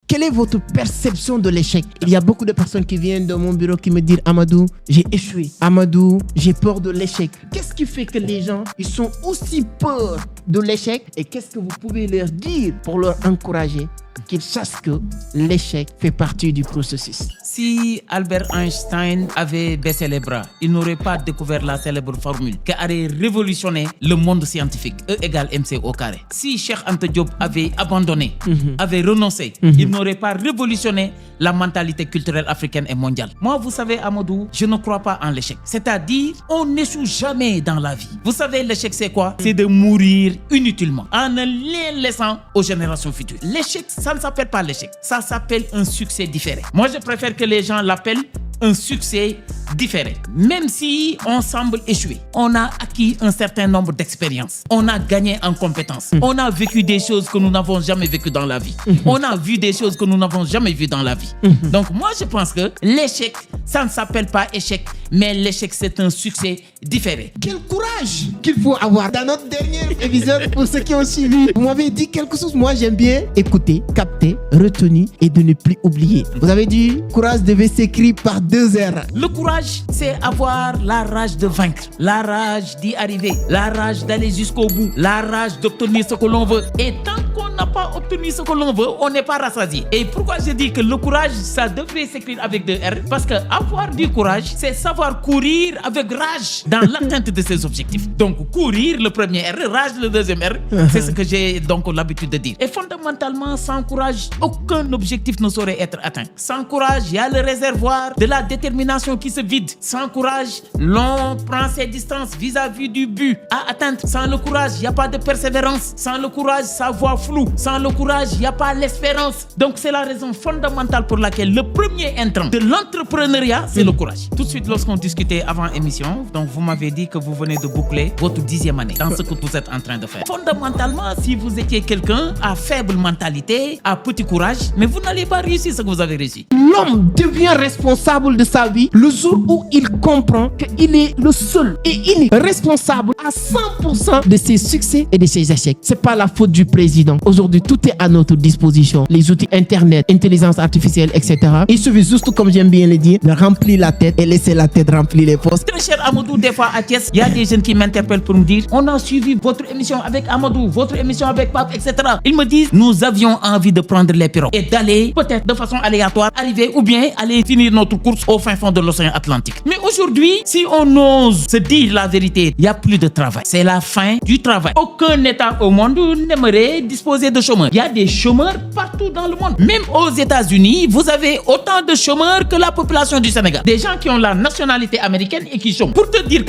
quelle est votre perception de l'échec? Il y a beaucoup de personnes qui viennent dans mon bureau qui me disent Amadou, j'ai échoué. Amadou, j'ai peur de l'échec. Qu'est-ce qui fait que les gens ils sont aussi peur de l'échec et qu'est-ce que vous pouvez leur dire pour leur encourager qu'ils sachent que l'échec fait partie du processus? Si Albert Einstein avait baissé les bras, il n'aurait pas découvert la célèbre formule qui aurait révolutionné le monde scientifique. E égale MC au carré. Si Cheikh Anta Diop avait abandonné, avait renoncé, il n'aurait pas révolutionné la mentalité culturelle africaine et mondiale. Moi, vous savez, Amadou, je ne crois pas en l'échec. C'est-à-dire, on n'échoue jamais dans la vie. Vous savez, l'échec, c'est quoi? C'est de mourir inutilement en ne les laissant aux générations futures. L'échec, ça ne s'appelle pas l'échec. Ça s'appelle un succès différé. Moi, je préfère que les gens l'appellent un succès différé. Même si on semble échouer, on a acquis un certain nombre d'expériences. On a gagné en compétences. On a vécu des choses que nous n'avons jamais vécues dans la vie. On a vu des choses que nous n'avons jamais vues dans la vie. Donc moi, je pense que l'échec, ça ne s'appelle pas échec, mais l'échec, c'est un succès différé. Quel courage qu'il faut avoir. Dans notre dernier épisode, pour ceux qui ont suivi, vous m'avez dit quelque chose. Moi, j'aime bien écouter, capter, retenir et de ne plus oublier. Vous avez dit, courage devait s'écrire par 2 R. Le courage, c'est avoir la rage de vaincre, la rage d'y arriver, la rage d'aller jusqu'au bout, la rage d'obtenir ce que l'on veut. Et tant qu'on n'a pas obtenu ce que l'on veut, on n'est pas rassasié. Et pourquoi je dis que le courage, ça devrait s'écrire avec 2 R? Parce que avoir du courage, c'est savoir courir avec rage dans l'atteinte de ses objectifs. Donc courir, le premier R, rage, le deuxième R, c'est ce que j'ai donc l'habitude de dire. Et fondamentalement, sans courage, aucun objectif ne saurait être atteint. Sans courage, il y a le réservoir de la détermination qui se vide. Sans courage, l'on prend ses distances vis-à-vis du but à atteindre. Sans le courage, il n'y a pas de persévérance. Sans le courage, ça voit flou. Sans le courage, il n'y a pas l'espérance. Donc c'est la raison fondamentale pour laquelle le premier intrant de l'entrepreneuriat, c'est le courage. Tout de suite, lorsqu'on discutait avant émission, donc vous m'avez dit que vous venez de boucler votre 10e année dans ce que vous êtes en train de faire. Fondamentalement, si vous étiez quelqu'un à faible mentalité, à petit courage, mais vous n'allez pas réussir ce que vous avez réussi. L'homme devient responsable de sa vie le jour où il comprend qu'il est le seul et unique responsable à 100% de ses succès et de ses échecs. C'est pas la faute du président. Aujourd'hui, tout est à notre disposition. Les outils internet, intelligence artificielle, etc. Il suffit juste, comme j'aime bien le dire, de remplir la tête et laisser la tête remplir les postes. Très cher Amadou, des fois à Thiès, il y a des jeunes qui m'interpellent pour me dire on a suivi votre émission avec Amadou, votre émission avec Pape, etc. Ils me disent nous avions envie de prendre les pirogues et d'aller peut-être de façon aléatoire arriver ou bien aller finir notre course au fin fond de l'océan Atlantique. Mais aujourd'hui, si on ose se dire la vérité, il n'y a plus de travail. C'est la fin du travail. Aucun État au monde n'aimerait disposer de chômeurs. Il y a des chômeurs partout dans le monde. Même aux États-Unis, vous avez autant de chômeurs que la population du Sénégal. Des gens qui ont la nationalité américaine et qui chôment. Pour te dire